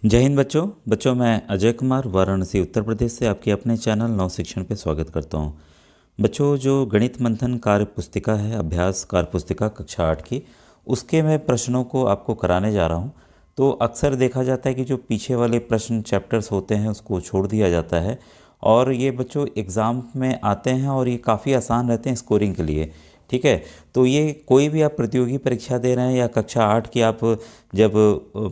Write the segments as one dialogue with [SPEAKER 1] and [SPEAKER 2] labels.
[SPEAKER 1] जय हिंद बच्चों मैं अजय कुमार वाराणसी उत्तर प्रदेश से आपके अपने चैनल नव शिक्षण पे स्वागत करता हूँ। बच्चों, जो गणित मंथन कार्य पुस्तिका है, अभ्यास कार्य पुस्तिका कक्षा 8 की, उसके मैं प्रश्नों को आपको कराने जा रहा हूँ। तो अक्सर देखा जाता है कि जो पीछे वाले प्रश्न चैप्टर्स होते हैं उसको छोड़ दिया जाता है, और ये बच्चों एग्ज़ाम में आते हैं और ये काफ़ी आसान रहते हैं स्कोरिंग के लिए। ठीक है, तो ये कोई भी आप प्रतियोगी परीक्षा दे रहे हैं या कक्षा 8 की आप जब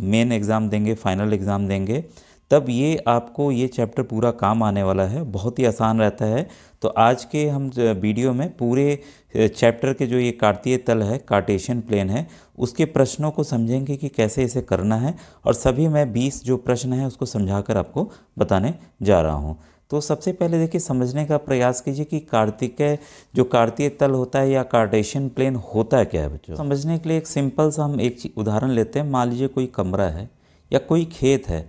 [SPEAKER 1] मेन एग्ज़ाम देंगे, फाइनल एग्ज़ाम देंगे, तब ये आपको ये चैप्टर पूरा काम आने वाला है, बहुत ही आसान रहता है। तो आज के हम वीडियो में पूरे चैप्टर के जो ये कार्तीय तल है, कार्टेशियन प्लेन है, उसके प्रश्नों को समझेंगे कि कैसे इसे करना है, और सभी मैं 20 जो प्रश्न हैं उसको समझाकर आपको बताने जा रहा हूँ। तो सबसे पहले देखिए, समझने का प्रयास कीजिए कि कार्तिकेय जो कार्तीय तल होता है या कार्टेशियन प्लेन होता क्या है बच्चों। समझने के लिए एक सिंपल सा हम एक उदाहरण लेते हैं। मान लीजिए कोई कमरा है या कोई खेत है।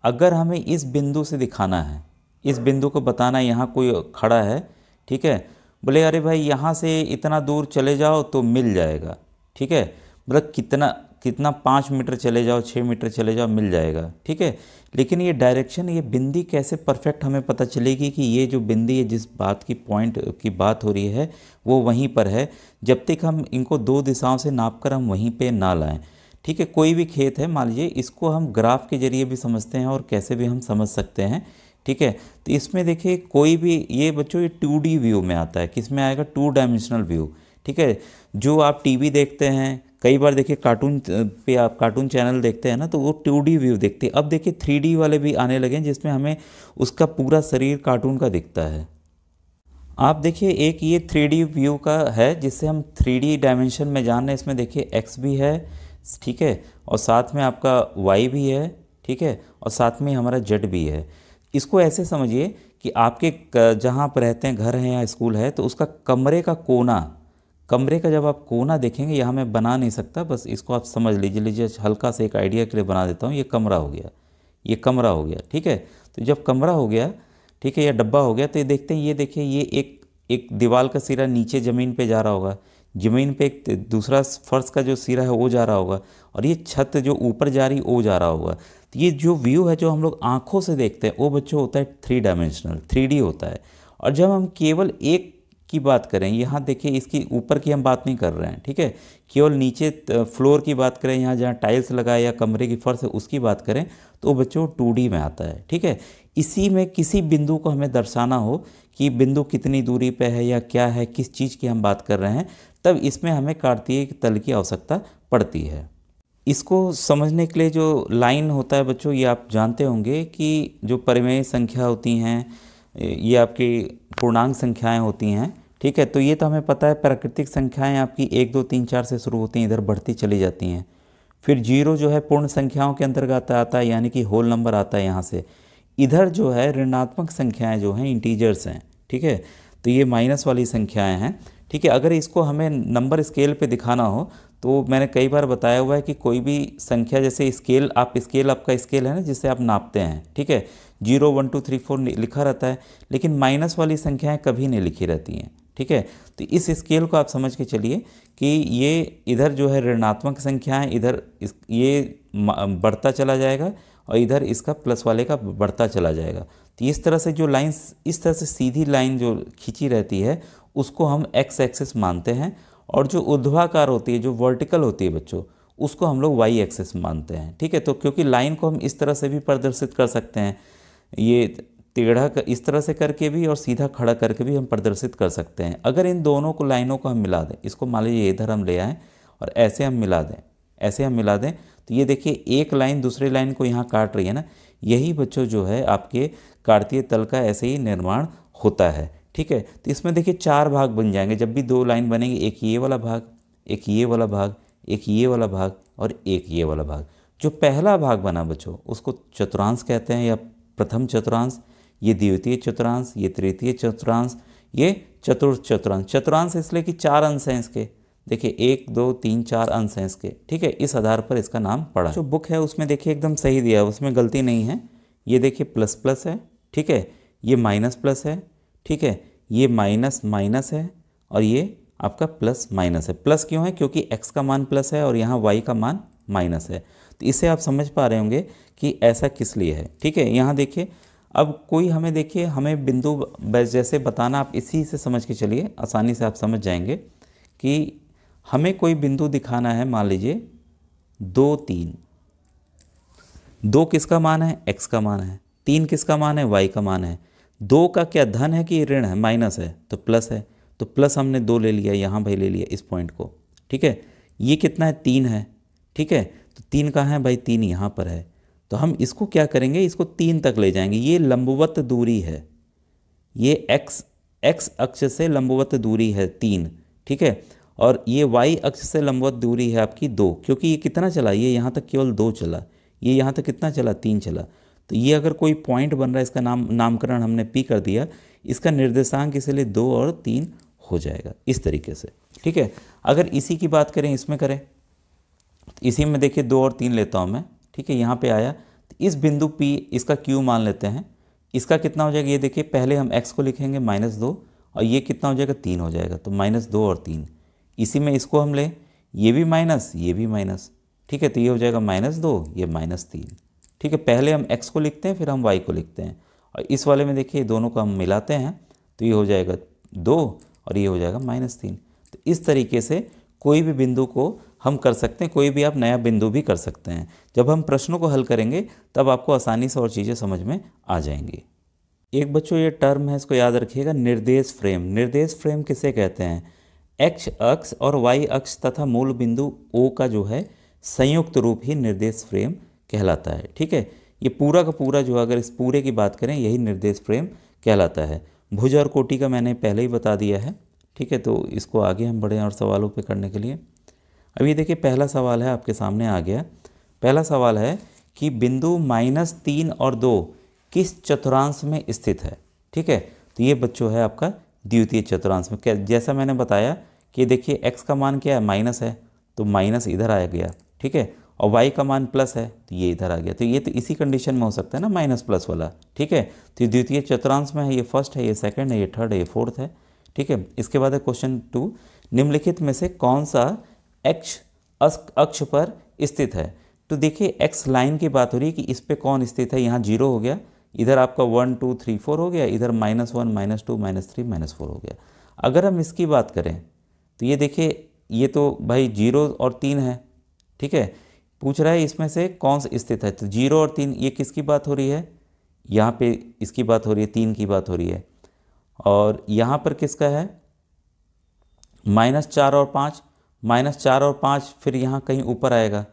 [SPEAKER 1] अगर हमें इस बिंदु से दिखाना है, इस बिंदु को बताना है यहाँ कोई खड़ा है, ठीक है, बोले अरे भाई यहाँ से इतना दूर चले जाओ तो मिल जाएगा। ठीक है, मतलब कितना कितना 5 मीटर चले जाओ, 6 मीटर चले जाओ, मिल जाएगा। ठीक है, लेकिन ये डायरेक्शन, ये बिंदी कैसे परफेक्ट हमें पता चलेगी कि ये जो बिंदी है, जिस बात की पॉइंट की बात हो रही है, वो वहीं पर है, जब तक हम इनको दो दिशाओं से नाप कर हम वहीं पे ना लाएं। ठीक है, कोई भी खेत है मान लीजिए, इसको हम ग्राफ के जरिए भी समझते हैं और कैसे भी हम समझ सकते हैं। ठीक है, तो इसमें देखिए कोई भी, ये बच्चों ये 2D व्यू में आता है। किस में आएगा? 2 डायमेंशनल व्यू। ठीक है, जो आप टीवी देखते हैं कई बार, देखिए कार्टून पे आप कार्टून चैनल देखते हैं ना, तो वो 2D व्यू देखते हैं। अब देखिए 3D वाले भी आने लगे हैं, जिसमें हमें उसका पूरा शरीर कार्टून का दिखता है। आप देखिए एक ये 3D व्यू का है, जिससे हम 3D डायमेंशन में जान रहे हैं। इसमें देखिए एक्स भी है, ठीक है, और साथ में आपका वाई भी है, ठीक है, और साथ में हमारा जेड भी है। इसको ऐसे समझिए कि आपके जहाँ पर रहते हैं, घर है या स्कूल है, तो उसका कमरे का कोना, कमरे का जब आप कोना देखेंगे, यहाँ मैं बना नहीं सकता, बस इसको आप समझ लीजिए हल्का से एक आइडिया के लिए बना देता हूँ। ये कमरा हो गया, ये कमरा हो गया। ठीक है, तो जब कमरा हो गया, ठीक है, या डब्बा हो गया, तो ये देखते हैं, ये देखिए ये एक एक दीवार का सिरा नीचे ज़मीन पे जा रहा होगा, ज़मीन पे एक दूसरा फर्श का जो सिरा है वो जा रहा होगा, और ये छत जो ऊपर जा रही वो जा रहा होगा। तो ये जो व्यू है जो हम लोग आँखों से देखते हैं, वो बच्चों होता है 3 डायमेंशनल, 3D होता है। और जब हम केवल एक की बात करें, यहाँ देखिए इसकी ऊपर की हम बात नहीं कर रहे हैं, ठीक है, केवल नीचे फ्लोर की बात करें, यहाँ जहाँ टाइल्स लगाए या कमरे की फर्श है उसकी बात करें, तो बच्चों 2D में आता है। ठीक है, इसी में किसी बिंदु को हमें दर्शाना हो कि बिंदु कितनी दूरी पे है या क्या है, किस चीज़ की हम बात कर रहे हैं, तब इसमें हमें कार्तीय तल की आवश्यकता पड़ती है। इसको समझने के लिए जो लाइन होता है बच्चों, ये आप जानते होंगे कि जो परिमेय संख्या होती हैं, ये आपकी पूर्णांक संख्याएं होती हैं। ठीक है, तो ये तो हमें पता है। प्राकृतिक संख्याएं आपकी 1 2 3 4 से शुरू होती हैं, इधर बढ़ती चली जाती हैं। फिर जीरो जो है पूर्ण संख्याओं के अंतर्गत आता है, यानी कि होल नंबर आता है यहाँ से। इधर जो है ऋणात्मक संख्याएं जो हैं, इंटीजर्स हैं। ठीक है, तो ये माइनस वाली संख्याएं हैं। ठीक है, अगर इसको हमें नंबर स्केल पे दिखाना हो, तो मैंने कई बार बताया हुआ है कि कोई भी संख्या, जैसे स्केल, आपका स्केल है ना जिससे आप नापते हैं, ठीक है, 0 1 2 3 4 लिखा रहता है, लेकिन माइनस वाली संख्याएं कभी नहीं लिखी रहती हैं। ठीक है, तो इस स्केल को आप समझ के चलिए कि ये इधर जो है ऋणात्मक संख्याएं, इधर ये बढ़ता चला जाएगा, और इधर इसका प्लस वाले का बढ़ता चला जाएगा। तो इस तरह से जो लाइन, इस तरह से सीधी लाइन जो खींची रहती है, उसको हम एक्स एक्सिस मानते हैं, और जो ऊर्ध्वाकार होती है, जो वर्टिकल होती है बच्चों, उसको हम लोग वाई एक्सिस मानते हैं। ठीक है, तो क्योंकि लाइन को हम इस तरह से भी प्रदर्शित कर सकते हैं, ये टेढ़ा इस तरह से करके भी और सीधा खड़ा करके भी हम प्रदर्शित कर सकते हैं। अगर इन दोनों को लाइनों को हम मिला दें, इसको मान लीजिए इधर हम ले आएँ और ऐसे हम मिला दें, ऐसे हम मिला दें, तो ये देखिए एक लाइन दूसरी लाइन को यहाँ काट रही है ना। यही बच्चों जो है आपके कार्तीय तल का ऐसे ही निर्माण होता है। ठीक है, तो इसमें देखिए 4 भाग बन जाएंगे। जब भी 2 लाइन बनेंगे, एक ये वाला भाग, एक ये वाला भाग, एक ये वाला भाग, और एक ये वाला भाग। जो पहला भाग बना बच्चों, उसको चतुर्थांश कहते हैं, या प्रथम चतुर्थांश। ये द्वितीय चतुर्थांश, ये तृतीय चतुर्थांश, ये चतुर्थ चतुर्थांश। चतुर्थांश इसलिए कि 4 अंश हैं इसके। देखिए 1 2 3 4 अंश हैं इसके। ठीक है, इस आधार पर इसका नाम पड़ा। जो बुक है उसमें देखिए एकदम सही दिया है, उसमें गलती नहीं है। ये देखिए प्लस प्लस है, ठीक है, ये माइनस प्लस है, ठीक है, ये माइनस माइनस है, और ये आपका प्लस माइनस है। प्लस क्यों है? क्योंकि x का मान प्लस है और यहाँ y का मान माइनस है। तो इससे आप समझ पा रहे होंगे कि ऐसा किस लिए है। ठीक है, यहाँ देखिए, अब कोई हमें देखिए हमें बिंदु जैसे बताना, आप इसी से समझ के चलिए, आसानी से आप समझ जाएंगे कि हमें कोई बिंदु दिखाना है। मान लीजिए 2 3, 2 किसका मान है, x का मान है, 3 किसका मान है, y का मान है। 2 का क्या धन है कि ऋण है, माइनस है तो प्लस है, तो प्लस हमने 2 ले लिया, यहाँ भाई ले लिया इस पॉइंट को। ठीक है, ये कितना है, 3 है। ठीक है, तो 3 कहाँ है भाई, 3 यहाँ पर है। तो हम इसको क्या करेंगे, इसको 3 तक ले जाएंगे। ये लंबवत दूरी है, ये x अक्ष से लंबवत दूरी है 3। ठीक है, और ये y अक्ष से लंबवत दूरी है आपकी 2, क्योंकि ये कितना चला, ये यहाँ तक केवल 2 चला, ये यहाँ तक कितना चला, 3 चला। तो ये अगर कोई पॉइंट बन रहा है, इसका नामकरण हमने P कर दिया, इसका निर्देशांक इसलिए 2 और 3 हो जाएगा इस तरीके से। ठीक है, अगर इसी की बात करें, इसमें करें, तो इसी में देखिए 2 और 3 लेता हूँ मैं। ठीक है, यहाँ पे आया, तो इस बिंदु P इसका Q मान लेते हैं। इसका कितना हो जाएगा, ये देखिए पहले हम x को लिखेंगे -2, और ये कितना हो जाएगा, 3 हो जाएगा, तो -2 और 3। इसी में इसको हम लें, ये भी माइनस, ये भी माइनस। ठीक है, तो ये हो जाएगा -2, ये -3। ठीक है, पहले हम x को लिखते हैं, फिर हम y को लिखते हैं, और इस वाले में देखिए दोनों को हम मिलाते हैं, तो ये हो जाएगा 2 और ये हो जाएगा -3। तो इस तरीके से कोई भी बिंदु को हम कर सकते हैं, कोई भी आप नया बिंदु भी कर सकते हैं। जब हम प्रश्नों को हल करेंगे तब आपको आसानी से और चीज़ें समझ में आ जाएंगी। एक बच्चों ये टर्म है, इसको याद रखिएगा, निर्देश फ्रेम। निर्देश फ्रेम किसे कहते हैं, x अक्ष और y अक्ष तथा मूल बिंदु O का जो है संयुक्त रूप ही निर्देश फ्रेम कहलाता है। ठीक है, ये पूरा का पूरा जो, अगर इस पूरे की बात करें, यही निर्देश फ्रेम कहलाता है। भुज और कोटि का मैंने पहले ही बता दिया है। ठीक है, तो इसको आगे हम बढ़े और सवालों पे करने के लिए। अब ये देखिए पहला सवाल है आपके सामने आ गया। पहला सवाल है कि बिंदु -3 और 2 किस चतुर्थांश में स्थित है। ठीक है, तो ये बच्चों है आपका द्वितीय चतुर्थांश में। जैसा मैंने बताया कि देखिए x का मान क्या है, माइनस है, तो माइनस इधर आ गया। ठीक है, और y का मान प्लस है, तो ये इधर आ गया। तो ये तो इसी कंडीशन में हो सकता है ना, माइनस प्लस वाला। ठीक है, तो ये द्वितीय चतुर्थांश में है, ये फर्स्ट है, ये सेकंड है, ये थर्ड है, ये फोर्थ है। ठीक है, इसके बाद है क्वेश्चन 2, निम्नलिखित में से कौन सा x अक्ष पर स्थित है। तो देखिए x लाइन की बात हो रही है कि इस पे कौन स्थित है। यहाँ 0 हो गया, इधर आपका 1 2 3 4 हो गया, इधर -1 -2 -3 -4 हो गया। अगर हम इसकी बात करें तो ये देखिए, ये तो भाई 0 और 3 है। ठीक है, पूछ रहा है इसमें से कौन सा स्थित है, तो 0 और 3, ये किसकी बात हो रही है, यहाँ पे इसकी बात हो रही है, 3 की बात हो रही है। और यहाँ पर किसका है, -4 और 5, -4 और 5 फिर यहाँ कहीं ऊपर आएगा,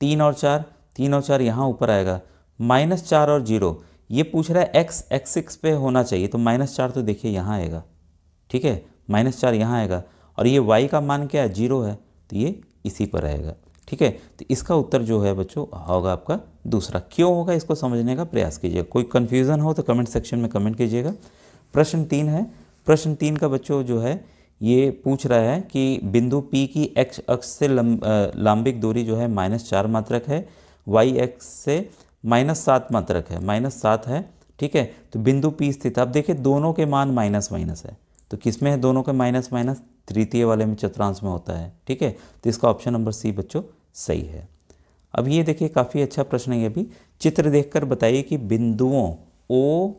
[SPEAKER 1] 3 और 4, 3 और 4 यहाँ ऊपर आएगा, -4 और 0। ये पूछ रहा है x एक्सिस पे होना चाहिए, तो -4 तो देखिए यहाँ आएगा। ठीक है, -4 यहाँ आएगा, और ये y का मान क्या है, 0 है, तो ये इसी पर आएगा। ठीक है, तो इसका उत्तर जो है बच्चों होगा आपका दूसरा। क्यों होगा, इसको समझने का प्रयास कीजिएगा। कोई कन्फ्यूज़न हो तो कमेंट सेक्शन में कमेंट कीजिएगा। प्रश्न 3 है। प्रश्न 3 का बच्चों जो है ये पूछ रहा है कि बिंदु P की x अक्ष से लंबिक दूरी जो है -4 मात्रक है, y अक्ष से -7 मात्रक है, -7 है। ठीक है, तो बिंदु P स्थित, अब देखिए दोनों के मान माइनस है, तो किस में है दोनों के माइनस, तृतीय वाले में चतुर्थांश में होता है। ठीक है, तो इसका ऑप्शन नंबर सी बच्चों सही है। अब ये देखिए काफ़ी अच्छा प्रश्न है ये भी। चित्र देखकर बताइए कि बिंदुओं O,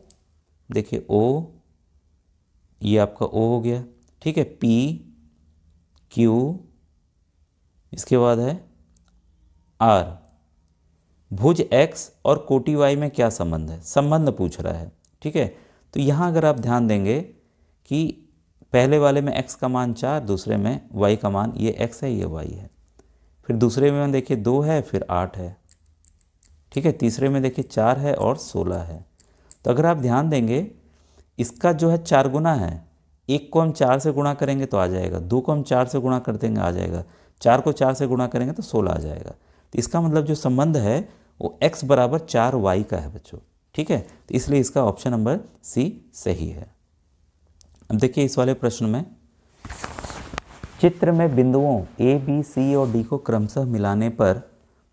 [SPEAKER 1] देखिए O, ये आपका O हो गया। ठीक है, P Q, इसके बाद है R, भुज x और कोटि y में क्या संबंध है, संबंध पूछ रहा है। ठीक है, तो यहाँ अगर आप ध्यान देंगे कि पहले वाले में x का मान 4, दूसरे में y का मान, ये x है ये y है, फिर दूसरे में देखिए 2 है, फिर 8 है। ठीक है, तीसरे में देखिए 4 है और 16 है। तो अगर आप ध्यान देंगे इसका जो है 4 गुना है, 1 को हम 4 से गुणा करेंगे तो आ जाएगा, 2 को हम 4 से गुणा कर देंगे आ जाएगा, 4 को 4 से गुणा करेंगे तो 16 आ जाएगा। तो इसका मतलब जो संबंध है वो x बराबर 4y का है बच्चों। ठीक है, तो इसलिए इसका ऑप्शन नंबर सी सही है। अब देखिए इस वाले प्रश्न में, चित्र में बिंदुओं A, B, C और D को क्रमशः मिलाने पर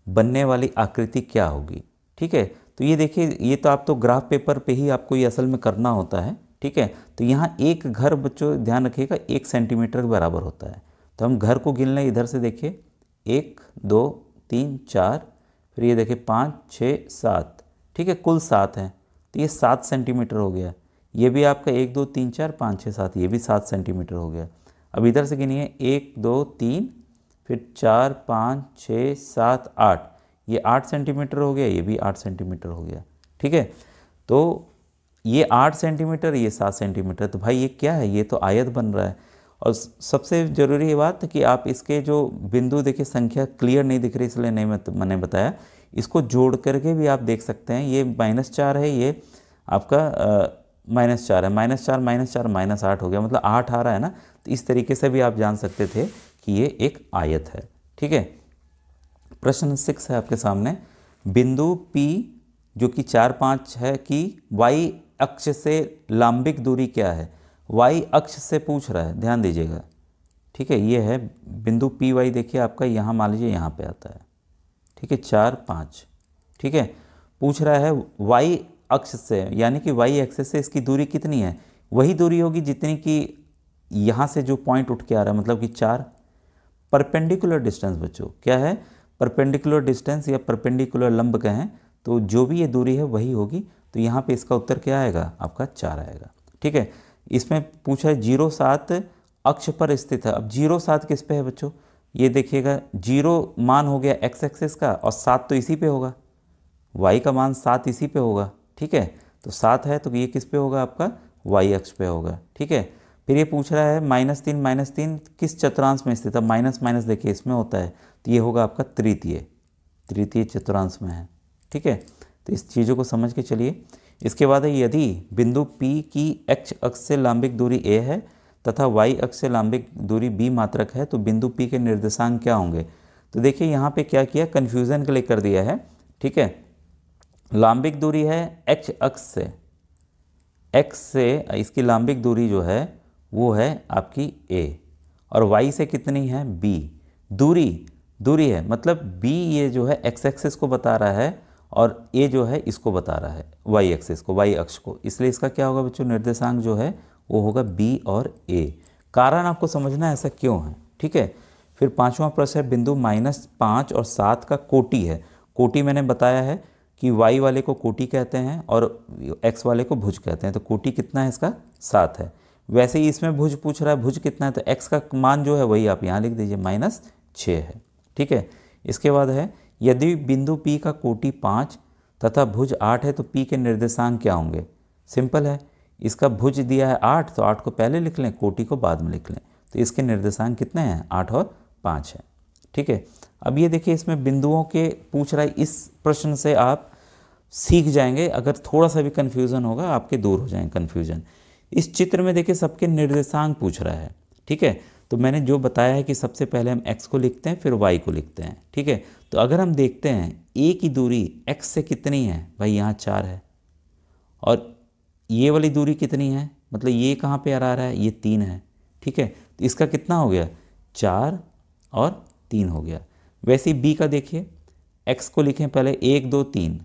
[SPEAKER 1] बनने वाली आकृति क्या होगी। ठीक है, तो ये देखिए, ये तो आप तो ग्राफ पेपर पे ही आपको ये असल में करना होता है। ठीक है, तो यहाँ एक घर बच्चों ध्यान रखिएगा 1 सेंटीमीटर के बराबर होता है। तो हम घर को गिन लें, इधर से देखिए 1 2 3 4 फिर ये देखिए 5, 6, 7, ठीक है, कुल 7 हैं, तो ये 7 सेंटीमीटर हो गया। ये भी आपका 1, 2, 3, 4, 5, 6, 7, ये भी 7 सेंटीमीटर हो गया। अब इधर से गिनिए 1, 2, 3, फिर 4, 5, 6, 7, 8, ये 8 सेंटीमीटर हो गया, ये भी 8 सेंटीमीटर हो गया। ठीक है, तो ये 8 सेंटीमीटर, ये 7 सेंटीमीटर, तो भाई ये क्या है, ये तो आयत बन रहा है। और सबसे ज़रूरी ये बात कि आप इसके जो बिंदु देखिए, संख्या क्लियर नहीं दिख रही इसलिए नहीं मैंने बताया, इसको जोड़ करके भी आप देख सकते हैं। ये -4 है, ये आपका -4 है, -4 -4 -8 हो गया, मतलब 8 आ रहा है ना। तो इस तरीके से भी आप जान सकते थे कि ये एक आयत है। ठीक है, प्रश्न 6 है आपके सामने। बिंदु P जो कि 4, 5 है कि y अक्ष से लंबिक दूरी क्या है। y अक्ष से पूछ रहा है, ध्यान दीजिएगा। ठीक है, ये है बिंदु पी वाई, देखिए आपका यहाँ मान लीजिए यहाँ पे आता है। ठीक है, 4, 5, ठीक है, पूछ रहा है y अक्ष से, यानी कि y एक्सिस से इसकी दूरी कितनी है। वही दूरी होगी जितनी कि यहाँ से जो पॉइंट उठ के आ रहा है, मतलब कि 4। परपेंडिकुलर डिस्टेंस बच्चों क्या है, परपेंडिकुलर डिस्टेंस या परपेंडिकुलर लंब कहें तो जो भी ये दूरी है वही होगी। तो यहाँ पे इसका उत्तर क्या आएगा, आपका 4 आएगा। ठीक है, इसमें पूछा है 0, 7 अक्ष पर स्थित है। अब 0, 7 किस पे है बच्चों, ये देखिएगा 0 मान हो गया x एक्सिस का, और 7 तो इसी पे होगा, y का मान 7 इसी पे होगा। ठीक है, तो 7 है तो ये किस पे होगा, आपका y अक्ष पे होगा। ठीक है, फिर ये पूछ रहा है -3 -3 किस चतुर्थांश में स्थित है। माइनस माइनस देखिए इसमें होता है, तो ये होगा आपका तृतीय चतुर्थांश में है। ठीक है, तो इस चीज़ों को समझ के चलिए। इसके बाद है यदि बिंदु P की x अक्ष से लंबिक दूरी a है तथा y अक्ष से लंबिक दूरी b मात्रक है तो बिंदु P के निर्देशांक क्या होंगे। तो देखिए यहाँ पे क्या किया, कन्फ्यूज़न के लिए कर दिया है। ठीक है, लंबिक दूरी है x अक्ष से इसकी लंबिक दूरी जो है वो है आपकी a, और y से कितनी है b। दूरी है, मतलब b ये जो है x एक्सिस को बता रहा है और a जो है इसको बता रहा है y एक्सिस को, y अक्ष को। इसलिए इसका क्या होगा बच्चों, निर्देशांक जो है वो होगा b और a। कारण आपको समझना है ऐसा क्यों है। ठीक है, फिर 5वां प्रश्न है बिंदु -5 और 7 का कोटि है। कोटि मैंने बताया है कि y वाले को कोटि कहते हैं और x वाले को भुज कहते हैं। तो कोटि कितना है इसका, 7 है। वैसे ही इसमें भुज पूछ रहा है, भुज कितना है, तो x का मान जो है वही आप यहाँ लिख दीजिए, -6 है। ठीक है, इसके बाद है यदि बिंदु P का कोटि 5 तथा भुज 8 है तो P के निर्देशांक क्या होंगे। सिंपल है, इसका भुज दिया है 8 तो 8 को पहले लिख लें, कोटि को बाद में लिख लें। तो इसके निर्देशांक कितने हैं, 8 और 5 है। ठीक है, अब ये देखिए इसमें बिंदुओं के पूछ रहा है। इस प्रश्न से आप सीख जाएंगे, अगर थोड़ा सा भी कन्फ्यूज़न होगा आपके दूर हो जाएंगे कन्फ्यूज़न। इस चित्र में देखिए सबके निर्देशांक पूछ रहा है। ठीक है, तो मैंने जो बताया है कि सबसे पहले हम x को लिखते हैं फिर y को लिखते हैं। ठीक है, तो अगर हम देखते हैं a की दूरी x से कितनी है, भाई यहाँ 4 है, और ये वाली दूरी कितनी है, मतलब ये कहाँ पे आ रहा है, ये 3 है। ठीक है, तो इसका कितना हो गया, 4 और 3 हो गया। वैसे ही b का देखिए, x को लिखें पहले 1, 2, 3,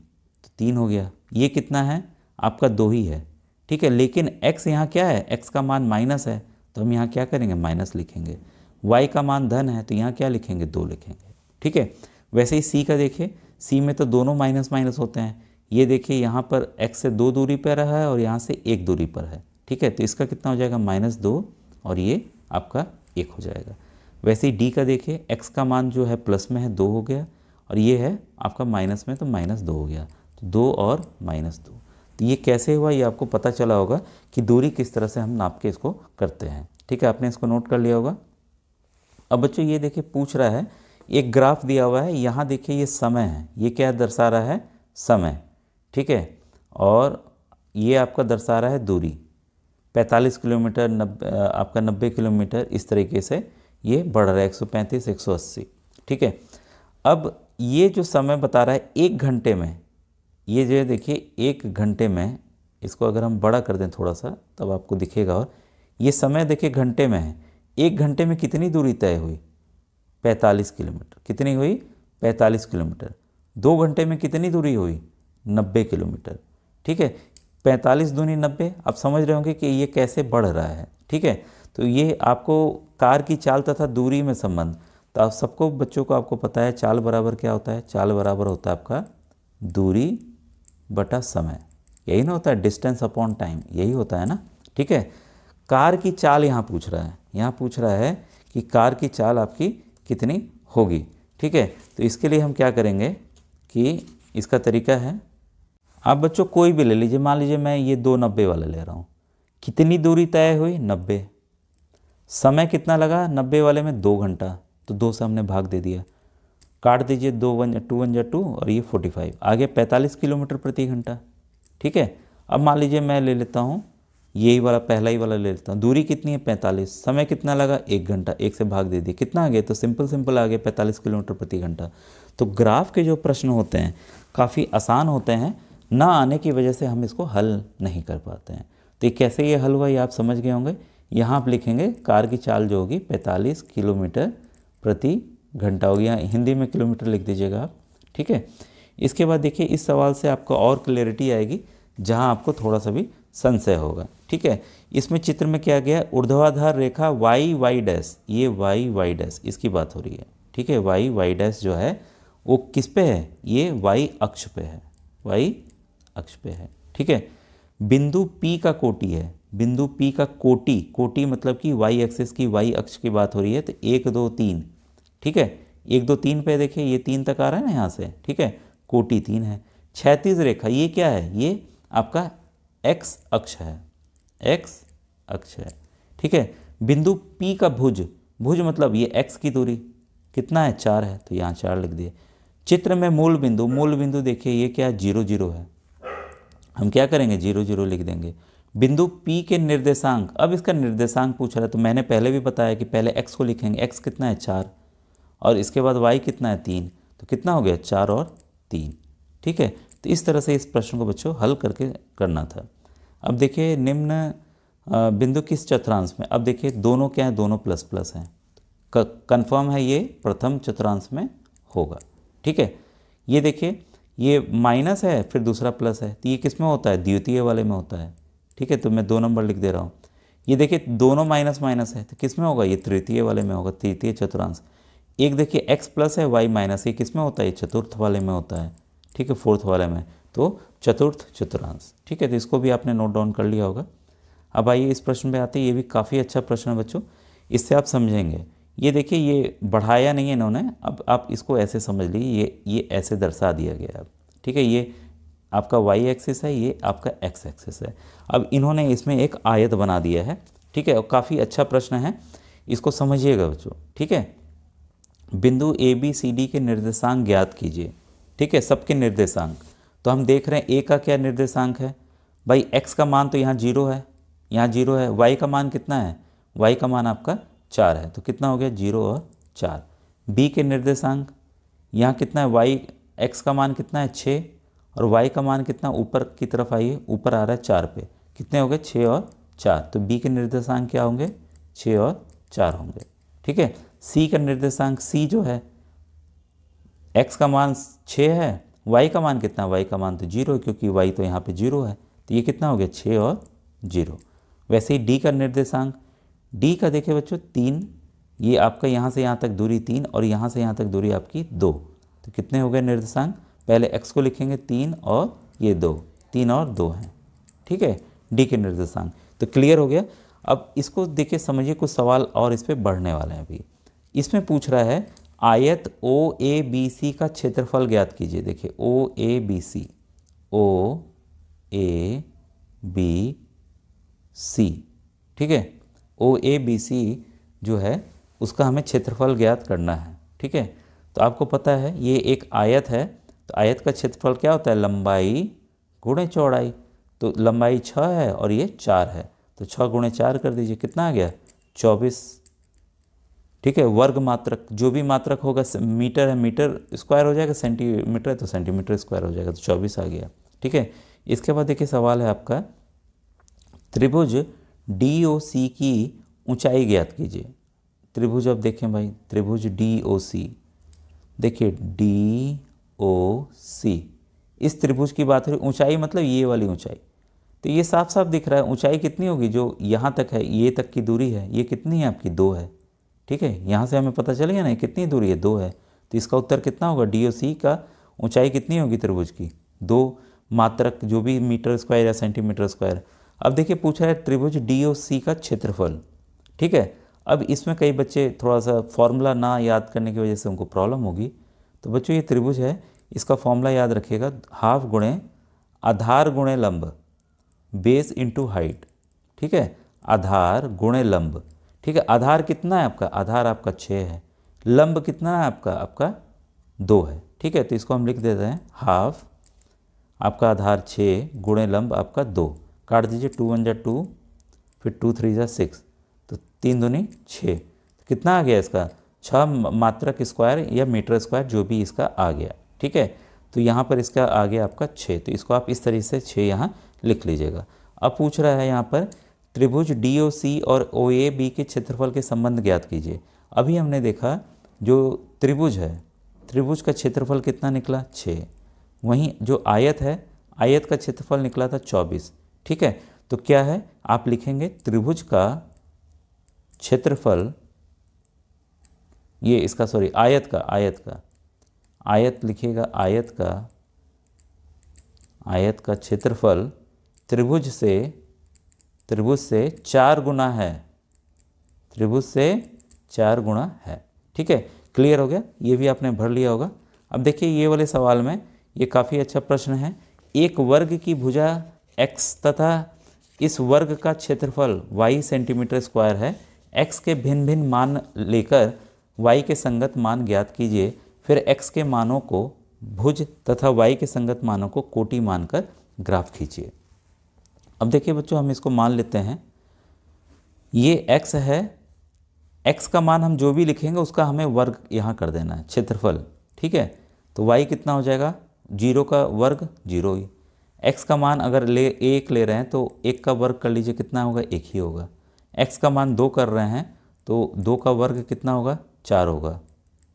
[SPEAKER 1] तो 3 हो गया। ये कितना है आपका, 2 ही है। ठीक है, लेकिन x यहाँ क्या है, x का मान माइनस है तो हम यहाँ क्या करेंगे, माइनस लिखेंगे। y का मान धन है तो यहाँ क्या लिखेंगे, 2 लिखेंगे। ठीक है, वैसे ही c का देखिए, c में तो दोनों माइनस माइनस होते हैं। ये देखिए यहाँ पर x से 2 दूरी पर रहा है और यहाँ से 1 दूरी पर है। ठीक है, तो इसका कितना हो जाएगा, -2, और ये आपका 1 हो जाएगा। वैसे ही d का देखिए, x का मान जो है प्लस में है 2 हो गया, और ये है आपका माइनस में तो -2 हो गया, तो 2 और -2। तो ये कैसे हुआ, ये आपको पता चला होगा कि दूरी किस तरह से हम नाप के इसको करते हैं। ठीक है, आपने इसको नोट कर लिया होगा। अब बच्चों ये देखिए पूछ रहा है, एक ग्राफ दिया हुआ है, यहाँ देखिए ये समय है, ये क्या दर्शा रहा है, समय। ठीक है, और ये आपका दर्शा रहा है दूरी, 45 किलोमीटर, आपका 90 किलोमीटर, इस तरीके से ये बढ़ रहा है, 135, 180। ठीक है, अब ये जो समय बता रहा है 1 घंटे में, ये जो है देखिए 1 घंटे में, इसको अगर हम बड़ा कर दें थोड़ा सा तब आपको दिखेगा। और ये समय देखिए घंटे में है, 1 घंटे में कितनी दूरी तय हुई, 45 किलोमीटर। कितनी हुई, 45 किलोमीटर। 2 घंटे में कितनी दूरी हुई, 90 किलोमीटर। ठीक है, 45 दूनी 90। आप समझ रहे होंगे कि ये कैसे बढ़ रहा है। ठीक है, तो ये आपको कार की चाल तथा दूरी में संबंध, तो आप सबको बच्चों को आपको पता है चाल बराबर क्या होता है, चाल बराबर होता है आपका दूरी बटा समय, यही ना होता है, डिस्टेंस अपॉन टाइम, यही होता है ना। ठीक है, कार की चाल यहाँ पूछ रहा है, यहाँ पूछ रहा है कि कार की चाल आपकी कितनी होगी। ठीक है, तो इसके लिए हम क्या करेंगे कि इसका तरीका है, आप बच्चों कोई भी ले लीजिए, मान लीजिए मैं ये 290 वाला ले रहा हूँ, कितनी दूरी तय हुई 90, समय कितना लगा 90 वाले में 2 घंटा, तो 2 से हमने भाग दे दिया, काट दीजिए, 2 और ये 45, आगे 45 किलोमीटर प्रति घंटा। ठीक है, अब मान लीजिए मैं ले लेता हूँ यही वाला, पहला ही वाला ले लेता हूँ, दूरी कितनी है 45, समय कितना लगा 1 घंटा, 1 से भाग दे दिए, कितना आ गया, तो सिंपल आ गया 45 किलोमीटर प्रति घंटा। तो ग्राफ के जो प्रश्न होते हैं काफ़ी आसान होते हैं, ना आने की वजह से हम इसको हल नहीं कर पाते हैं। तो ये कैसे ये हल हुआ ये आप समझ गए होंगे। यहाँ आप लिखेंगे कार की चाल जो होगी 45 किलोमीटर प्रति घंटा होगी, यहाँ हिंदी में किलोमीटर लिख दीजिएगा आप। ठीक है, इसके बाद देखिए इस सवाल से आपको और क्लैरिटी आएगी जहाँ आपको थोड़ा सा भी संशय होगा। ठीक है, इसमें चित्र में क्या गया, ऊर्ध्वाधर रेखा वाई वाई डैश, ये वाई वाई डैश इसकी बात हो रही है। ठीक है, वाई वाई डैश जो है वो किस पे है, ये वाई अक्ष पे है, वाई अक्ष पे है। ठीक है, बिंदु P का कोटि है, बिंदु P का कोटि, कोटि मतलब कि वाई एक्सिस की वाई अक्ष की बात हो रही है, तो 1 2 3। ठीक है, 1 2 3 पे देखिए ये 3 तक आ रहा है ना यहाँ से। ठीक है, कोटि 3 है। क्षैतिज रेखा ये क्या है, ये आपका एक्स अक्ष है, एक्स अक्ष है। ठीक है, बिंदु P का भुज, भुज मतलब ये एक्स की दूरी कितना है 4 है, तो यहाँ 4 लिख दिए। चित्र में मूल बिंदु, मूल बिंदु देखिए ये क्या 0 0 है, हम क्या करेंगे 0 0 लिख देंगे। बिंदु P के निर्देशांक, अब इसका निर्देशांक पूछ रहा है, तो मैंने पहले भी बताया कि पहले x को लिखेंगे, x कितना है 4 और इसके बाद y कितना है 3, तो कितना हो गया 4 और 3। ठीक है, तो इस तरह से इस प्रश्न को बच्चों हल करके करना था। अब देखिए निम्न बिंदु किस चतुर्थांश में, अब देखिए दोनों क्या है, दोनों प्लस प्लस हैं, कन्फर्म है ये प्रथम चतुर्थांश में होगा। ठीक है, ये देखिए ये माइनस है फिर दूसरा प्लस है, तो ये किस में होता है, द्वितीय वाले में होता है। ठीक है, तो मैं 2 नंबर लिख दे रहा हूँ। ये देखिए दोनों माइनस माइनस है, तो किस में होगा, ये तृतीय वाले में होगा, तृतीय चतुर्थांश। एक देखिए x प्लस है y माइनस, ये किस में होता है, ये चतुर्थ वाले में होता है। ठीक है, फोर्थ वाले में, तो चतुर्थ चतुर्थांश। ठीक है, तो इसको भी आपने नोट डाउन कर लिया होगा। अब आइए इस प्रश्न पे आते हैं, ये भी काफ़ी अच्छा प्रश्न है बच्चों, इससे आप समझेंगे। ये देखिए ये बढ़ाया नहीं है इन्होंने, अब आप इसको ऐसे समझ लीजिए, ये ऐसे दर्शा दिया गया अब। ठीक है, ये आपका y एक्सिस है, ये आपका x एक्सिस है। अब इन्होंने इसमें एक आयत बना दिया है। ठीक है, और काफ़ी अच्छा प्रश्न है, इसको समझिएगा बच्चों। ठीक है, बिंदु ABCD के निर्देशांक ज्ञात कीजिए। ठीक है, सबके निर्देशांक, तो हम देख रहे हैं a का क्या निर्देशांक है भाई, x का मान तो यहाँ 0 है, यहाँ 0 है, y का मान कितना है, y का मान आपका 4 है, तो कितना हो गया 0 और 4। b के निर्देशांक यहाँ कितना है, y x का मान कितना है 6 और y का मान कितना, ऊपर की तरफ आइए, ऊपर आ रहा है 4 पे, कितने हो गए 6 और 4, तो b के निर्देशांक क्या होंगे 6 और 4 होंगे। ठीक है, c का निर्देशांक, c जो है x का मान 6 है, y का मान कितना, y का मान तो 0 है क्योंकि y तो यहाँ पे 0 है, तो ये कितना हो गया 6 और 0। वैसे ही d का निर्देशांक, d का देखिए बच्चों 3, ये आपका यहाँ से यहाँ तक दूरी 3 और यहाँ से यहाँ तक दूरी आपकी 2, तो कितने हो गए निर्देशांक, पहले x को लिखेंगे 3 और ये 2, 3 और 2 हैं। ठीक है, d के निर्देशांक तो क्लियर हो गया। अब इसको देखिए समझिए, कुछ सवाल और इस पर बढ़ने वाले हैं। अभी इसमें पूछ रहा है आयत OABC का क्षेत्रफल ज्ञात कीजिए। देखिए OABC, OABC, ठीक है, OABC जो है उसका हमें क्षेत्रफल ज्ञात करना है। ठीक है, तो आपको पता है ये एक आयत है, तो आयत का क्षेत्रफल क्या होता है, लंबाई गुणे चौड़ाई, तो लंबाई 6 है और ये 4 है, तो 6 गुणे 4 कर दीजिए, कितना आ गया 24। ठीक है, वर्ग मात्रक, जो भी मात्रक होगा, मीटर है मीटर स्क्वायर हो जाएगा, सेंटीमीटर है तो सेंटीमीटर स्क्वायर हो जाएगा, तो 24 आ गया। ठीक है, इसके बाद देखिए सवाल है आपका, त्रिभुज DOC की ऊंचाई ज्ञात कीजिए। त्रिभुज, अब देखें भाई, त्रिभुज DOC, देखिए DOC, इस त्रिभुज की बात हो रही, ऊंचाई मतलब ये वाली ऊंचाई, तो ये साफ साफ दिख रहा है ऊंचाई कितनी होगी, जो यहाँ तक है, ये तक की दूरी है, ये कितनी है आपकी 2 है। ठीक है, यहाँ से हमें पता चल गया ना कितनी दूरी है, 2 है। तो इसका उत्तर कितना होगा, डी और सी का ऊंचाई कितनी होगी त्रिभुज की, 2 मात्रक, जो भी मीटर स्क्वायर या सेंटीमीटर स्क्वायर। अब देखिए पूछा है त्रिभुज डी और सी का क्षेत्रफल, ठीक है। अब इसमें कई बच्चे थोड़ा सा फॉर्मूला ना याद करने की वजह से उनको प्रॉब्लम होगी। तो बच्चों ये त्रिभुज है, इसका फॉर्मूला याद रखिएगा, हाफ गुणे आधार गुणे लंब, बेस इंटू हाइट, ठीक है, आधार गुणे लंब, ठीक है। आधार कितना है आपका, आधार आपका 6 है, लंब कितना है आपका 2 है, ठीक है। तो इसको हम लिख देते हैं हाफ आपका आधार 6 गुणे लंब आपका 2, काट दीजिए, 2 1 जा 2, फिर 2 3 जा 6, तो 3 दूनी 6, कितना आ गया इसका 6 मात्रक स्क्वायर या मीटर स्क्वायर जो भी इसका आ गया, ठीक है। तो यहाँ पर इसका आ गया आपका 6, तो इसको आप इस तरीके से 6 यहाँ लिख लीजिएगा। अब पूछ रहा है यहाँ पर त्रिभुज डी ओ सी और ओ ए बी के क्षेत्रफल के संबंध ज्ञात कीजिए। अभी हमने देखा जो त्रिभुज है, त्रिभुज का क्षेत्रफल कितना निकला 6, वहीं जो आयत है, आयत का क्षेत्रफल निकला था 24, ठीक है। तो क्या है, आप लिखेंगे त्रिभुज का क्षेत्रफल, ये इसका सॉरी आयत लिखिएगा, आयत का क्षेत्रफल त्रिभुज से 4 गुना है, त्रिभुज से 4 गुना है, ठीक है। क्लियर हो गया, ये भी आपने भर लिया होगा। अब देखिए ये वाले सवाल में ये काफ़ी अच्छा प्रश्न है, एक वर्ग की भुजा x तथा इस वर्ग का क्षेत्रफल y सेंटीमीटर स्क्वायर है, x के भिन्न भिन्न मान लेकर y के संगत मान ज्ञात कीजिए, फिर x के मानों को भुज तथा y के संगत मानों को कोटि मानकर ग्राफ खींचिए। अब देखिए बच्चों हम इसको मान लेते हैं, ये x है, x का मान हम जो भी लिखेंगे उसका हमें वर्ग यहाँ कर देना है, क्षेत्रफल, ठीक है। तो y कितना हो जाएगा, 0 का वर्ग 0 ही, x का मान अगर 1 ले रहे हैं तो 1 का वर्ग कर लीजिए, कितना होगा 1 ही होगा। x का मान 2 कर रहे हैं तो 2 का वर्ग कितना होगा 4 होगा,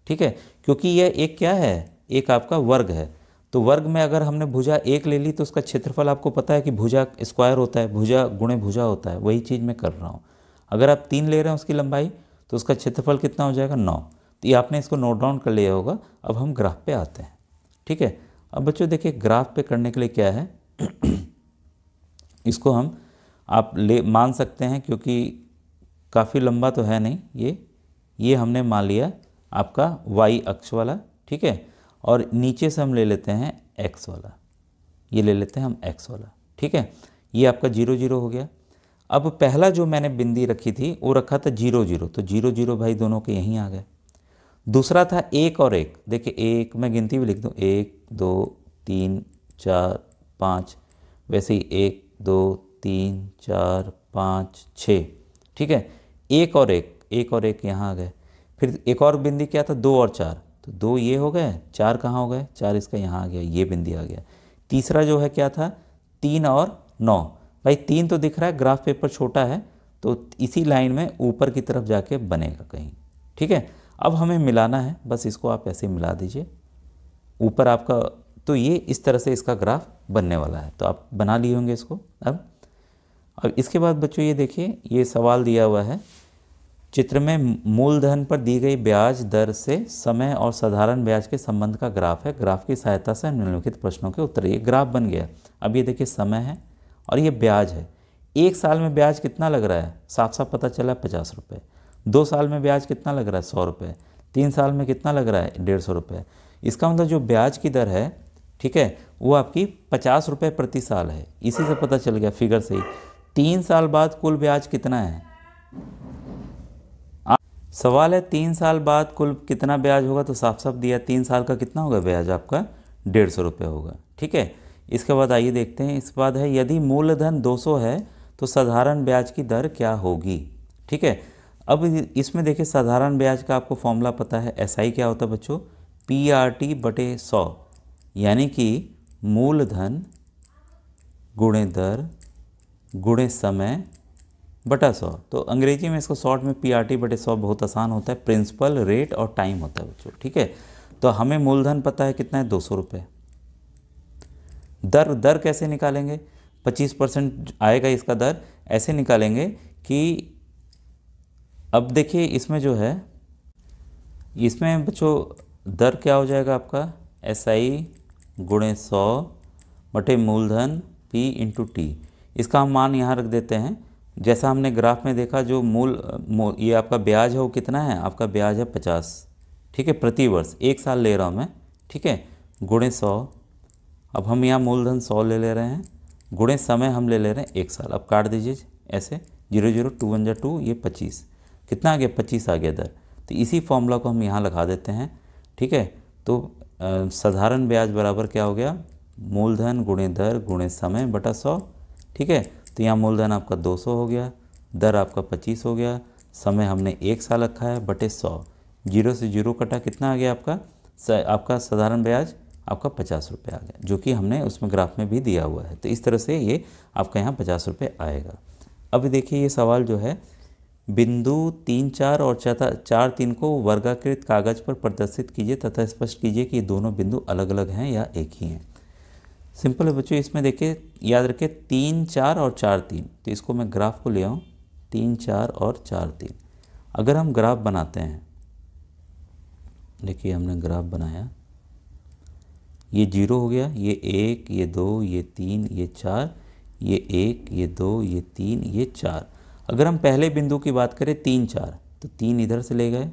[SPEAKER 1] ठीक है। क्योंकि यह एक क्या है, एक आपका वर्ग है, तो वर्ग में अगर हमने भुजा 1 ले ली तो उसका क्षेत्रफल आपको पता है कि भुजा स्क्वायर होता है, भुजा गुणे भुजा होता है, वही चीज़ मैं कर रहा हूँ। अगर आप 3 ले रहे हैं उसकी लंबाई तो उसका क्षेत्रफल कितना हो जाएगा 9, तो ये आपने इसको नोट डाउन कर लिया होगा। अब हम ग्राफ पे आते हैं, ठीक है। अब बच्चों देखिए ग्राफ पे करने के लिए क्या है इसको हम आप मान सकते हैं, क्योंकि काफ़ी लंबा तो है नहीं, ये हमने मान लिया आपका y अक्ष वाला, ठीक है, और नीचे से हम ले लेते हैं x वाला, ये ले लेते हैं हम x वाला, ठीक है। ये आपका 0 0 हो गया। अब पहला जो मैंने बिंदी रखी थी वो रखा था 0 0, तो 0 0 भाई दोनों के यहीं आ गए। दूसरा था 1 और 1, देखिए 1 मैं गिनती भी लिख दूँ, 1 2 3 4 5, वैसे ही 1 2 3 4 5 6, ठीक है। 1 और 1 यहाँ आ गए। फिर एक और बिंदी क्या था 2 और 4, तो 2 ये हो गए, 4 कहाँ हो गए, 4 इसका यहाँ आ गया, ये बिंदी आ गया। तीसरा जो है क्या था 3 और 9, भाई 3 तो दिख रहा है, ग्राफ पेपर छोटा है तो इसी लाइन में ऊपर की तरफ जाके बनेगा कहीं, ठीक है। अब हमें मिलाना है, बस इसको आप ऐसे मिला दीजिए ऊपर आपका, तो ये इस तरह से इसका ग्राफ बनने वाला है, तो आप बना लिए होंगे इसको। अब इसके बाद बच्चों ये देखिए, ये सवाल दिया हुआ है, चित्र में मूलधन पर दी गई ब्याज दर से समय और साधारण ब्याज के संबंध का ग्राफ है, ग्राफ की सहायता से निम्नलिखित प्रश्नों के उत्तर। ये ग्राफ बन गया। अब ये देखिए समय है और ये ब्याज है। 1 साल में ब्याज कितना लग रहा है, साफ साफ पता चला 50 रुपये। 2 साल में ब्याज कितना लग रहा है 100 रुपये। 3 साल में कितना लग रहा है 150 रुपये। इसका मतलब जो ब्याज की दर है, ठीक है, वो आपकी 50 रुपये प्रति साल है। इसी से पता चल गया फिगर से ही। 3 साल बाद कुल ब्याज कितना है, सवाल है 3 साल बाद कुल कितना ब्याज होगा, तो साफ साफ दिया 3 साल का कितना होगा ब्याज आपका 150 रुपये होगा, ठीक है। इसके बाद आइए देखते हैं, इसके बाद है यदि मूलधन 200 है तो साधारण ब्याज की दर क्या होगी, ठीक है। अब इसमें देखिए साधारण ब्याज का आपको फॉर्मूला पता है, SI क्या होता है बच्चों, PRT/100, यानी कि मूलधन गुणे दर गुणे समय बटा 100। तो अंग्रेजी में इसको शॉर्ट में PRT/100 बहुत आसान होता है, प्रिंसिपल रेट और टाइम होता है बच्चों, ठीक है। तो हमें मूलधन पता है कितना है 200 रुपये। दर कैसे निकालेंगे, 25% आएगा इसका दर, ऐसे निकालेंगे कि अब देखिए इसमें जो है, इसमें बच्चों दर क्या हो जाएगा आपका, SI गुणे 100 बटे मूलधन P इंटू टी। इसका हम मान यहाँ रख देते हैं। जैसा हमने ग्राफ में देखा, जो ये आपका ब्याज है वो कितना है, आपका ब्याज है 50, ठीक है, प्रति वर्ष, 1 साल ले रहा हूँ मैं, ठीक है, गुणे 100। अब हम यहाँ मूलधन 100 ले रहे हैं, गुणे समय हम ले रहे हैं 1 साल। अब काट दीजिए ऐसे, 0 0 2 1 जा 2, ये 25, कितना आ गया, 25 आ गया दर। तो इसी फॉर्मूला को हम यहाँ लगा देते हैं, ठीक है। तो साधारण ब्याज बराबर क्या हो गया, मूलधन गुणे दर गुणे समय बटा 100, ठीक है। तो यहाँ मूलधन आपका 200 हो गया, दर आपका 25 हो गया, समय हमने 1 साल रखा है, बटे 100, 0 से 0 कटा, कितना आ गया आपका साधारण ब्याज आपका 50 रुपये आ गया, जो कि हमने उसमें ग्राफ में भी दिया हुआ है। तो इस तरह से ये आपका यहाँ 50 रुपये आएगा। अब देखिए ये सवाल जो है, बिंदु 3 4 और 4 3 को वर्गाकृत कागज पर प्रदर्शित कीजिए तथा स्पष्ट कीजिए कि ये दोनों बिंदु अलग अलग हैं या एक ही हैं। सिंपल है बच्चों, इसमें देखिए याद रखें 3 4 और 4 3, तो इसको मैं ग्राफ को ले आऊँ, 3 4 और 4 3। अगर हम ग्राफ बनाते हैं, देखिए हमने ग्राफ बनाया, ये 0 हो गया, ये 1, ये 2, ये 3, ये 4, ये 1, ये 2, ये 3, ये 4। अगर हम पहले बिंदु की बात करें 3 4, तो 3 इधर से ले गए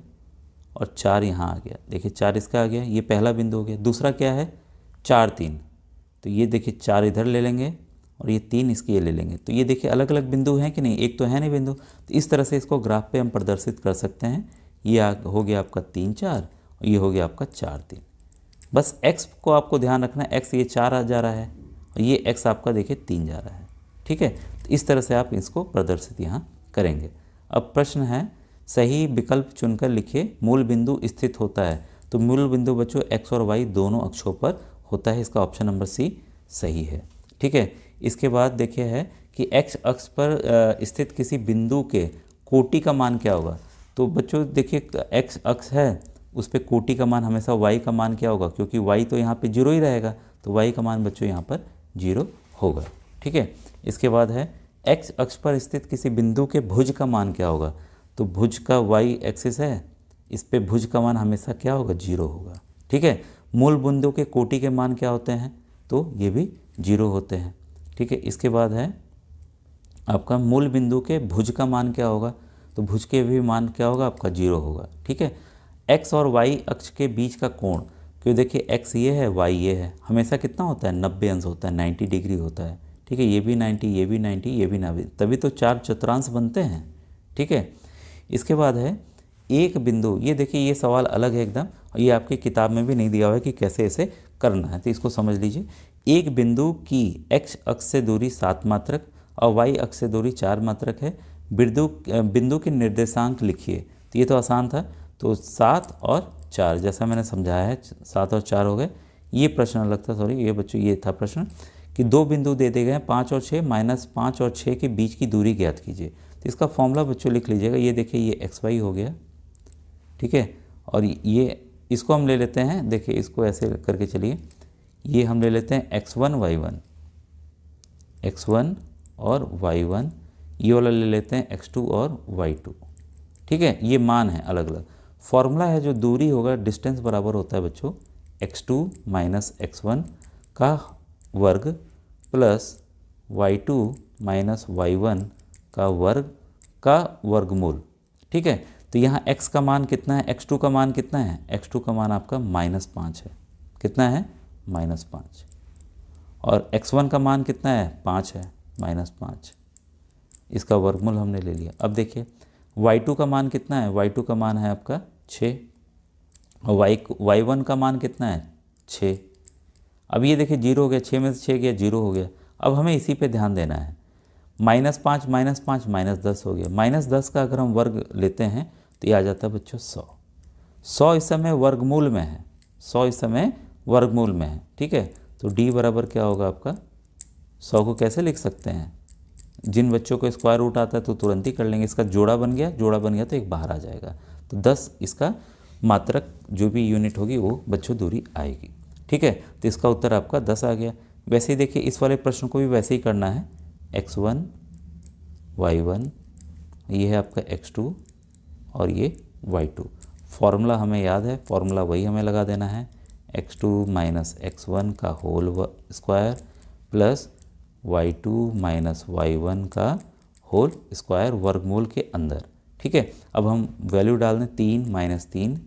[SPEAKER 1] और 4 यहाँ आ गया, देखिए 4 इसका आ गया, ये पहला बिंदु हो गया। दूसरा क्या है, 4 3, तो ये देखिए 4 इधर ले लेंगे और ये 3 इसके ये ले लेंगे। तो ये देखिए अलग अलग बिंदु हैं कि नहीं, एक तो है नहीं बिंदु। तो इस तरह से इसको ग्राफ पे हम प्रदर्शित कर सकते हैं। ये हो गया आपका 3 4 और ये हो गया आपका 4 3। बस x को आपको ध्यान रखना है, x ये 4 आ जा रहा है और ये x आपका देखिए 3 जा रहा है, ठीक है। तो इस तरह से आप इसको प्रदर्शित यहाँ करेंगे। अब प्रश्न है, सही विकल्प चुनकर लिखिए, मूल बिंदु स्थित होता है। तो मूल बिंदु बच्चों x और y दोनों अक्षों पर होता है, इसका ऑप्शन नंबर सी सही है, ठीक है। इसके बाद देखिए है कि x अक्ष पर स्थित किसी बिंदु के कोटि का मान क्या होगा। तो बच्चों देखिए x अक्ष है, उस पर कोटि का मान हमेशा y का मान क्या होगा, क्योंकि y तो यहाँ पे 0 ही रहेगा, तो y का मान बच्चों यहाँ पर 0 होगा, ठीक है। इसके बाद है x अक्ष पर स्थित किसी बिंदु के भुज का मान क्या होगा। तो भुज का y एक्सिस है, इस पे भुज का मान हमेशा क्या होगा, 0 होगा, ठीक है। मूल बिंदु के कोटि के मान क्या होते हैं, तो ये भी 0 होते हैं, ठीक है। इसके बाद है आपका मूल बिंदु के भुज का मान क्या होगा। तो भुज के भी मान क्या होगा, आपका 0 होगा, ठीक है। x और y अक्ष के बीच का कोण, क्यों देखिए x ये है, y ये है, हमेशा कितना होता है, 90 अंश होता है, 90 डिग्री होता है, ठीक है। ये भी 90, ये भी 90, ये भी 90, तभी तो 4 चतुर्थांश बनते हैं, ठीक है। इसके बाद है एक बिंदु, ये देखिए ये सवाल अलग है एकदम, और ये आपकी किताब में भी नहीं दिया हुआ है कि कैसे इसे करना है, तो इसको समझ लीजिए। एक बिंदु की x अक्ष से दूरी 7 मात्रक और y अक्ष से दूरी 4 मात्रक है, बिंदु के निर्देशांक लिखिए। तो ये तो आसान था, तो 7 और 4 जैसा मैंने समझाया है, 7 और 4 हो गए। ये प्रश्न अलग था, सॉरी ये बच्चों ये था प्रश्न कि दो बिंदु दे दिए गए हैं 5 और 6, -5 और 6 के बीच की दूरी ज्ञात कीजिए। तो इसका फॉर्मूला बच्चों लिख लीजिएगा। ये देखिए ये XY हो गया, ठीक है, और ये इसको हम ले लेते हैं, देखिए इसको ऐसे करके चलिए, ये हम ले लेते हैं X1 Y1 और Y1, ये वाला ले लेते हैं X2 और Y2, ठीक है। ये मान है अलग अलग। फॉर्मूला है जो दूरी होगा, डिस्टेंस बराबर होता है बच्चों X2 माइनस X1 का वर्ग प्लस Y2 माइनस Y1 का वर्गमूल, ठीक है। तो यहाँ x का मान कितना है, x2 का मान कितना है, x2 का मान आपका -5 है, कितना है, -5, और x1 का मान कितना है, 5 है, -5, इसका वर्गमूल हमने ले लिया। अब देखिए y2 का मान कितना है, y2 का मान है आपका 6 और y1 का मान कितना है, 6। अब ये देखिए 0 हो गया, 6 में से 6 गया 0 हो गया। अब हमें इसी पे ध्यान देना है, -5 -10 हो गया, -10 का अगर हम वर्ग लेते हैं तो ये आ जाता है बच्चों 100 इस समय वर्गमूल में है, 100 इस समय वर्गमूल में है, ठीक है। तो d बराबर क्या होगा आपका, 100 को कैसे लिख सकते हैं, जिन बच्चों को स्क्वायर रूट आता है तो तुरंत ही कर लेंगे, इसका जोड़ा बन गया तो एक बाहर आ जाएगा, तो 10 इसका मात्रक जो भी यूनिट होगी वो बच्चों दूरी आएगी, ठीक है। तो इसका उत्तर आपका 10 आ गया। वैसे ही देखिए इस वाले प्रश्न को भी वैसे ही करना है, X1 Y1, ये है आपका X2 और ये y2। फॉर्मूला हमें याद है, फॉर्मूला वही हमें लगा देना है, x2 माइनस x1 का whole square plus y2 minus y1 का होल स्क्वायर वर्गमूल के अंदर। ठीक है, अब हम वैल्यू डाल दें 3 माइनस 3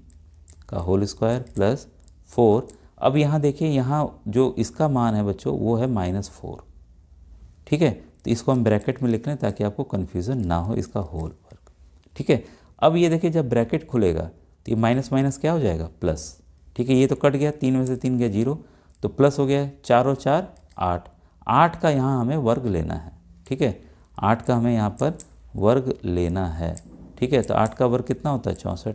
[SPEAKER 1] का होल स्क्वायर प्लस 4। अब यहाँ देखिए, यहाँ जो इसका मान है बच्चों वो है -4। ठीक है, तो इसको हम ब्रैकेट में लिख लें ताकि आपको कन्फ्यूज़न ना हो, इसका होल वर्ग। ठीक है, अब ये देखिए जब ब्रैकेट खुलेगा तो ये माइनस माइनस क्या हो जाएगा, प्लस। ठीक है, ये तो कट गया, 3 में से 3 गया 0, तो प्लस हो गया 4 और 4 8। 8 का यहाँ हमें वर्ग लेना है। ठीक है, 8 का हमें यहाँ पर वर्ग लेना है। ठीक है, तो 8 का वर्ग कितना होता है, 64।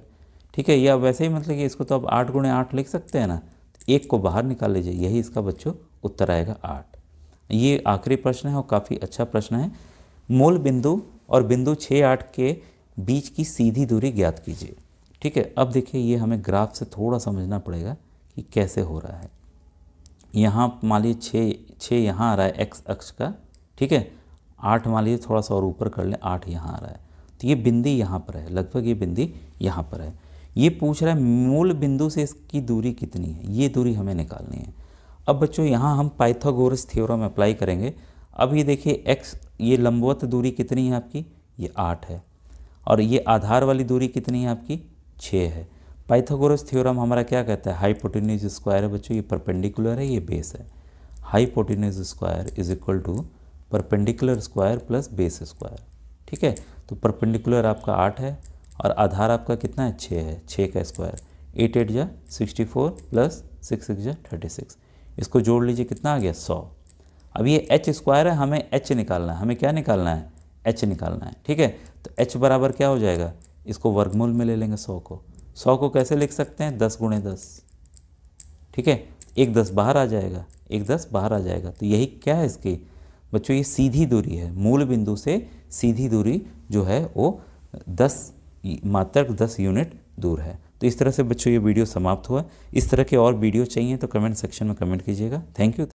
[SPEAKER 1] ठीक है, या वैसे ही मतलब कि इसको तो अब 8 गुणे 8 लिख सकते हैं ना, एक को बाहर निकाल लीजिए, यही इसका बच्चों उत्तर आएगा 8। ये आखिरी प्रश्न है और काफ़ी अच्छा प्रश्न है। मूल बिंदु और बिंदु 6 8 के बीच की सीधी दूरी ज्ञात कीजिए। ठीक है, अब देखिए ये हमें ग्राफ से थोड़ा समझना पड़ेगा कि कैसे हो रहा है। यहाँ मान लीजिए 6 यहाँ आ रहा है x अक्ष का। ठीक है, 8 मान लीजिए थोड़ा सा और ऊपर कर लें, 8 यहाँ आ रहा है, तो ये बिंदी यहाँ पर है, लगभग ये बिंदी यहाँ पर है। ये पूछ रहा है मूल बिंदु से इसकी दूरी कितनी है, ये दूरी हमें निकालनी है। अब बच्चों यहाँ हम पाइथागोरस थ्योरम अप्लाई करेंगे। अब ये देखिए x, ये लंबवत दूरी कितनी है आपकी, ये 8 है, और ये आधार वाली दूरी कितनी है आपकी, 6 है। पाइथागोरस थ्योरम हमारा क्या कहता है, हाइपोटेन्यूज स्क्वायर है बच्चों, ये परपेंडिकुलर है, ये बेस है। Hypotenuse square is equal to perpendicular square plus base square. ठीक है, तो परपेंडिकुलर आपका 8 है और आधार आपका कितना है, 6 है। 6 का स्क्वायर 8 8 जा 64 प्लस 6 6 जा 36, इसको जोड़ लीजिए कितना आ गया, 100। अब ये h स्क्वायर है, हमें h निकालना है, हमें क्या निकालना है, h निकालना है। ठीक है, तो h बराबर क्या हो जाएगा, इसको वर्गमूल में ले लेंगे 100 को। 100 को कैसे लिख सकते हैं, 10 गुणे 10। ठीक है, एक 10 बाहर आ जाएगा, एक 10 बाहर आ जाएगा, तो यही क्या है इसकी बच्चों, ये सीधी दूरी है। मूल बिंदु से सीधी दूरी जो है वो 10 मात्र 10 यूनिट दूर है। तो इस तरह से बच्चों ये वीडियो समाप्त हुआ। इस तरह के और वीडियो चाहिए तो कमेंट सेक्शन में कमेंट कीजिएगा। Thank you.